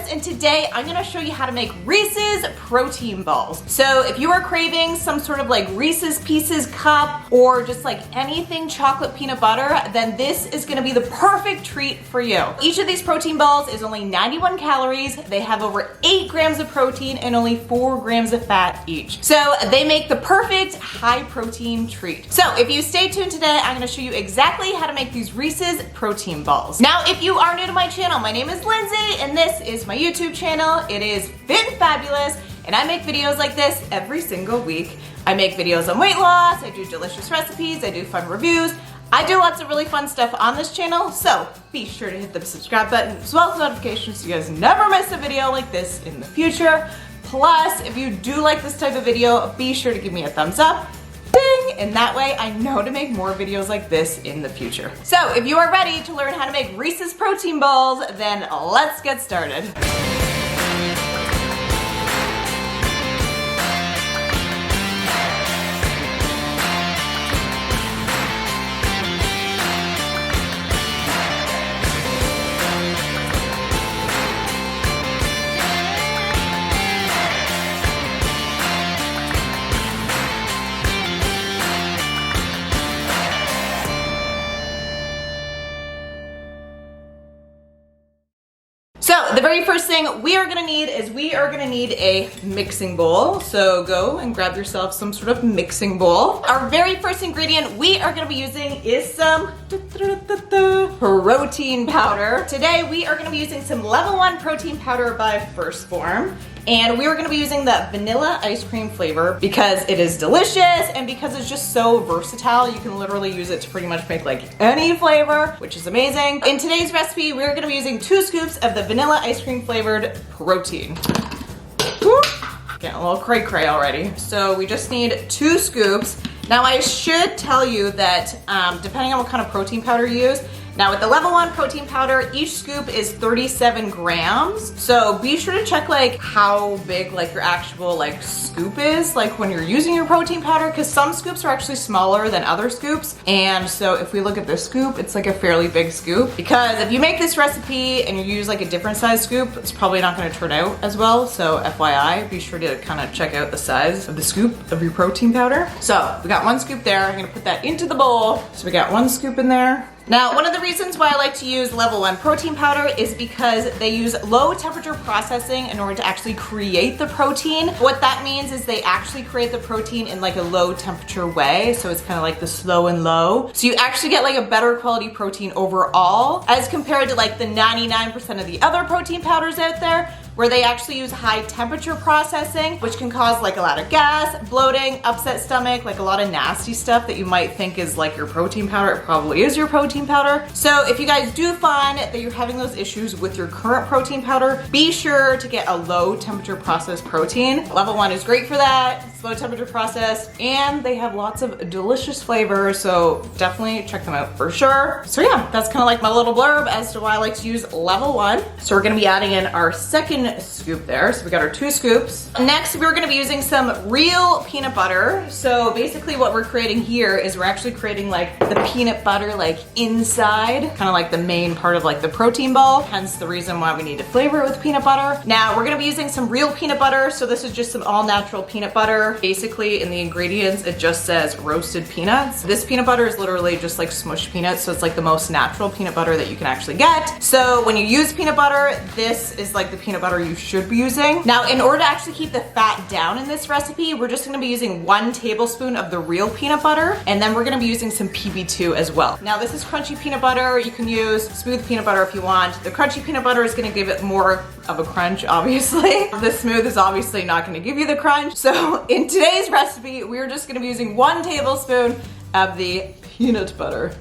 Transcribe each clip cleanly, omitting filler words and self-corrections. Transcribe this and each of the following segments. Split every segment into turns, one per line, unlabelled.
Fabulous, and today I'm gonna show you how to make Reese's protein balls. So if you are craving some sort of like Reese's Pieces cup or just like anything chocolate peanut butter, then this is gonna be the perfect treat for you. Each of these protein balls is only 91 calories. They have over 8 grams of protein and only 4 grams of fat each. So they make the perfect high protein treat. So if you stay tuned today, I'm gonna show you exactly how to make these Reese's protein balls. Now, if you are new to my channel, my name is Lindsay and this is my YouTube channel. It is Fit and Fabulous, and I make videos like this every single week. I make videos on weight loss, I do delicious recipes, I do fun reviews. I do lots of really fun stuff on this channel, so be sure to hit the subscribe button as well as notifications so you guys never miss a video like this in the future. Plus, if you do like this type of video, be sure to give me a thumbs up. Ding! And that way I know to make more videos like this in the future. So if you are ready to learn how to make Reese's protein balls, then let's get started. So the very first thing we are gonna need is a mixing bowl. So go and grab yourself some sort of mixing bowl. Our very first ingredient we are gonna be using is some protein powder. Today we are gonna be using some level 1 protein powder by First Form. And we are gonna be using the vanilla ice cream flavor because it is delicious and because it's just so versatile. You can literally use it to pretty much make like any flavor, which is amazing. In today's recipe, we're gonna be using 2 scoops of the vanilla ice cream flavored protein. Woo! Getting a little cray-cray already. So we just need 2 scoops. Now I should tell you that depending on what kind of protein powder you use, now with the level 1 protein powder, each scoop is 37 grams. So be sure to check like how big like your actual like scoop is, like when you're using your protein powder, because some scoops are actually smaller than other scoops. And so if we look at this scoop, it's like a fairly big scoop, because if you make this recipe and you use like a different size scoop, it's probably not gonna turn out as well. So FYI, be sure to kind of check out the size of the scoop of your protein powder. So we got 1 scoop there. I'm gonna put that into the bowl. So we got 1 scoop in there. Now, one of the reasons why I like to use level 1 protein powder is because they use low temperature processing in order to actually create the protein. What that means is they actually create the protein in like a low temperature way. So it's kind of like the slow and low. So you actually get like a better quality protein overall as compared to like the 99% of the other protein powders out there, where they actually use high temperature processing, which can cause like a lot of gas, bloating, upset stomach, like a lot of nasty stuff that you might think is like your protein powder. It probably is your protein powder. So if you guys do find that you're having those issues with your current protein powder, be sure to get a low temperature processed protein. Level 1 is great for that. It's low temperature processed and they have lots of delicious flavors. So definitely check them out for sure. So yeah, that's kind of like my little blurb as to why I like to use level 1. So we're gonna be adding in our second scoop there. So we got our 2 scoops. Next, we're gonna be using some real peanut butter. So basically what we're creating here is we're actually creating like the peanut butter like inside, kind of like the main part of like the protein ball, hence the reason why we need to flavor it with peanut butter. Now we're gonna be using some real peanut butter. So this is just some all natural peanut butter. Basically in the ingredients, it just says roasted peanuts. This peanut butter is literally just like smushed peanuts. So it's like the most natural peanut butter that you can actually get. So when you use peanut butter, this is like the peanut butter you should be using. Now, in order to actually keep the fat down in this recipe, we're just gonna be using 1 tablespoon of the real peanut butter, and then we're gonna be using some PB2 as well. Now, this is crunchy peanut butter. You can use smooth peanut butter if you want. The crunchy peanut butter is gonna give it more of a crunch, obviously. The smooth is obviously not gonna give you the crunch. So in today's recipe, we're just gonna be using 1 tablespoon of the peanut butter.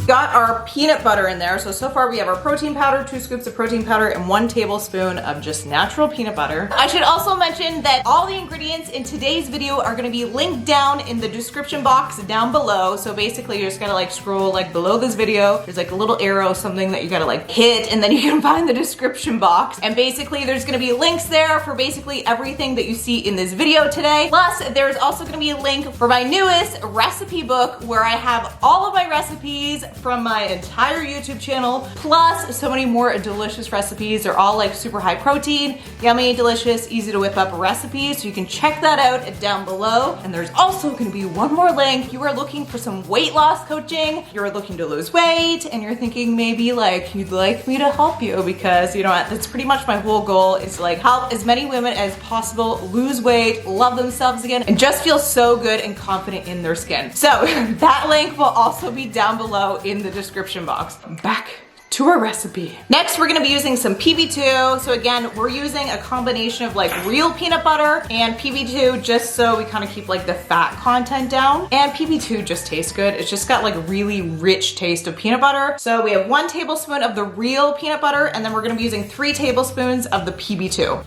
Got our peanut butter in there. So far we have our protein powder, 2 scoops of protein powder, and 1 tablespoon of just natural peanut butter. I should also mention that all the ingredients in today's video are gonna be linked down in the description box down below. So basically you just gotta like scroll like below this video. There's like a little arrow, something that you gotta like hit, and then you can find the description box. And basically there's gonna be links there for basically everything that you see in this video today. Plus there's also gonna be a link for my newest recipe book where I have all of my recipes from my entire YouTube channel, plus so many more delicious recipes. They're all like super high protein, yummy, delicious, easy to whip up recipes. So you can check that out down below. And there's also gonna be one more link. You are looking for some weight loss coaching, you're looking to lose weight, and you're thinking maybe like you'd like me to help you, because you know what, that's pretty much my whole goal, is to like help as many women as possible lose weight, love themselves again, and just feel so good and confident in their skin. So that link will also be down below in the description box. Back to our recipe. Next, we're gonna be using some PB2. So again, we're using a combination of like real peanut butter and PB2, just so we kind of keep like the fat content down. And PB2 just tastes good. It's just got like really rich taste of peanut butter. So we have 1 tablespoon of the real peanut butter, and then we're gonna be using 3 tablespoons of the PB2.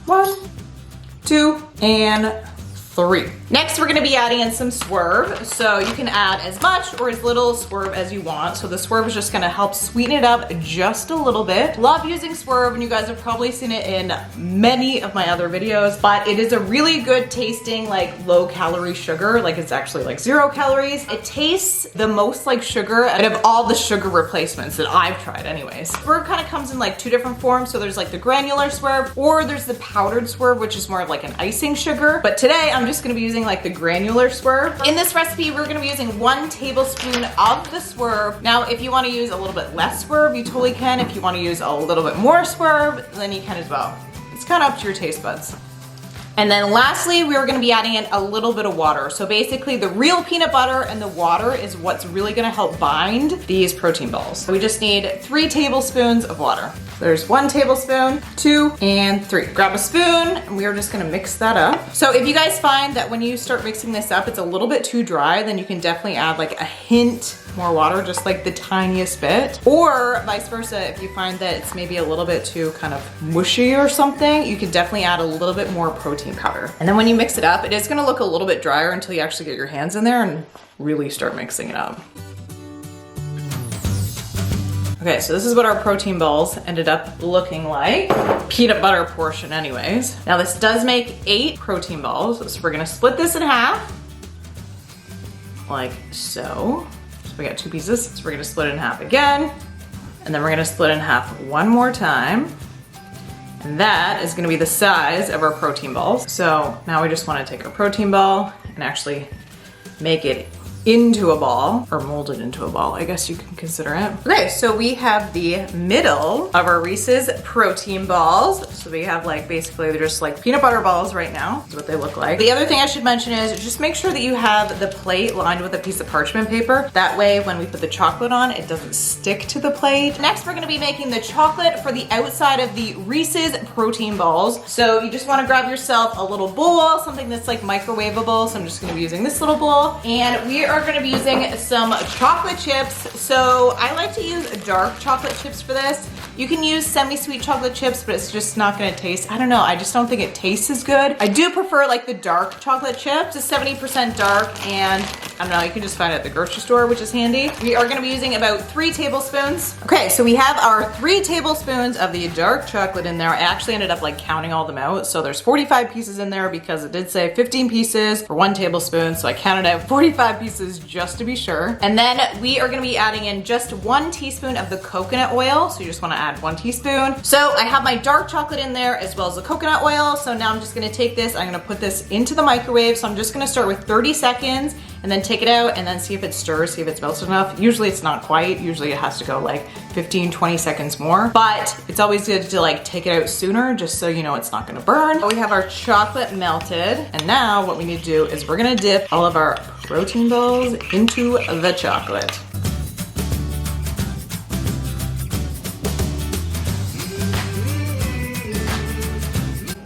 1, 2, and 3. Next, we're gonna be adding in some Swerve. So you can add as much or as little Swerve as you want. So the Swerve is just gonna help sweeten it up just a little bit. Love using Swerve, and you guys have probably seen it in many of my other videos, but it is a really good tasting, like low calorie sugar. Like it's actually like 0 calories. It tastes the most like sugar out of all the sugar replacements that I've tried anyways. Swerve kind of comes in like 2 different forms. So there's like the granular Swerve, or there's the powdered Swerve, which is more of like an icing sugar. But today I'm just gonna be using like the granular Swerve. In this recipe, we're gonna be using 1 tablespoon of the Swerve. Now, if you wanna use a little bit less Swerve, you totally can. If you wanna use a little bit more Swerve, then you can as well. It's kind of up to your taste buds. And then lastly, we're gonna be adding in a little bit of water. So basically the real peanut butter and the water is what's really gonna help bind these protein balls. So we just need 3 tablespoons of water. There's 1 tablespoon, 2, and 3. Grab a spoon, and we are just gonna mix that up. So if you guys find that when you start mixing this up, it's a little bit too dry, then you can definitely add like a hint more water, just like the tiniest bit. Or vice versa, if you find that it's maybe a little bit too kind of mushy or something, you can definitely add a little bit more protein powder. And then when you mix it up, it is gonna look a little bit drier until you actually get your hands in there and really start mixing it up. Okay, so this is what our protein balls ended up looking like. Peanut butter portion anyways. Now this does make 8 protein balls, so we're gonna split this in half, like so. So we got 2 pieces, so we're gonna split it in half again, and then we're gonna split it in half one more time. And that is gonna be the size of our protein balls. So now we just wanna take our protein ball and actually make it into a ball, or mold it into a ball, I guess you can consider it. Okay, so we have the middle of our Reese's protein balls. So we have like, basically they're just like peanut butter balls right now, is what they look like. The other thing I should mention is just make sure that you have the plate lined with a piece of parchment paper. That way when we put the chocolate on, it doesn't stick to the plate. Next, we're gonna be making the chocolate for the outside of the Reese's protein balls. So you just wanna grab yourself a little bowl, something that's like microwavable. So I'm just gonna be using this little bowl, and we are gonna be using some chocolate chips. So I like to use dark chocolate chips for this. You can use semi-sweet chocolate chips, but it's just not gonna taste, I don't know, I just don't think it tastes as good. I do prefer like the dark chocolate chips. It's 70% dark, and I don't know, you can just find it at the grocery store, which is handy. We are gonna be using about 3 tablespoons. Okay, so we have our 3 tablespoons of the dark chocolate in there. I actually ended up like counting all them out. So there's 45 pieces in there because it did say 15 pieces for 1 tablespoon. So I counted out 45 pieces just to be sure. And then we are gonna be adding in just 1 teaspoon of the coconut oil. So you just wanna add 1 teaspoon. So I have my dark chocolate in there as well as the coconut oil. So now I'm just gonna take this, I'm gonna put this into the microwave. So I'm just gonna start with 30 seconds and then take it out and then see if it stirs, see if it's melted enough. Usually it's not quite, usually it has to go like 15, 20 seconds more, but it's always good to like take it out sooner just so you know it's not gonna burn. We have our chocolate melted, and now what we need to do is we're gonna dip all of our protein balls into the chocolate.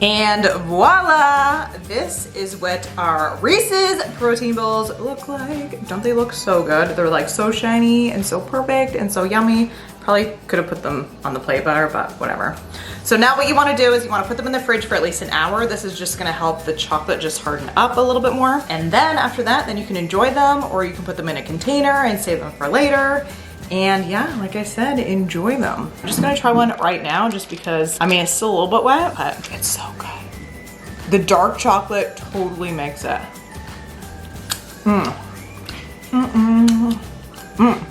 And voila! This is what our Reese's protein balls look like. Don't they look so good? They're like so shiny and so perfect and so yummy. Probably could have put them on the plate better, but whatever. So now what you wanna do is you wanna put them in the fridge for at least an hour. This is just gonna help the chocolate just harden up a little bit more. And then after that, then you can enjoy them, or you can put them in a container and save them for later. And yeah, like I said, enjoy them. I'm just gonna try one right now just because, I mean, it's still a little bit wet, but it's so good. The dark chocolate totally makes it.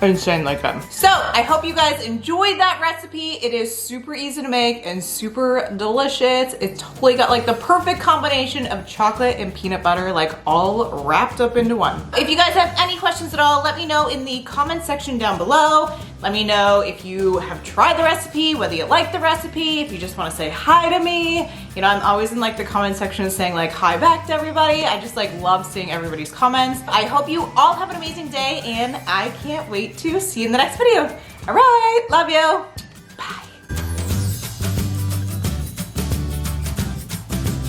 Insanely good. So I hope you guys enjoyed that recipe. It is super easy to make and super delicious. It's totally got like the perfect combination of chocolate and peanut butter, like all wrapped up into one. If you guys have any questions at all, let me know in the comment section down below. Let me know if you have tried the recipe, whether you like the recipe, if you just want to say hi to me. You know, I'm always in like the comment section saying like hi back to everybody. I just like love seeing everybody's comments. I hope you all have an amazing day and I can't wait to see you in the next video. All right, love you.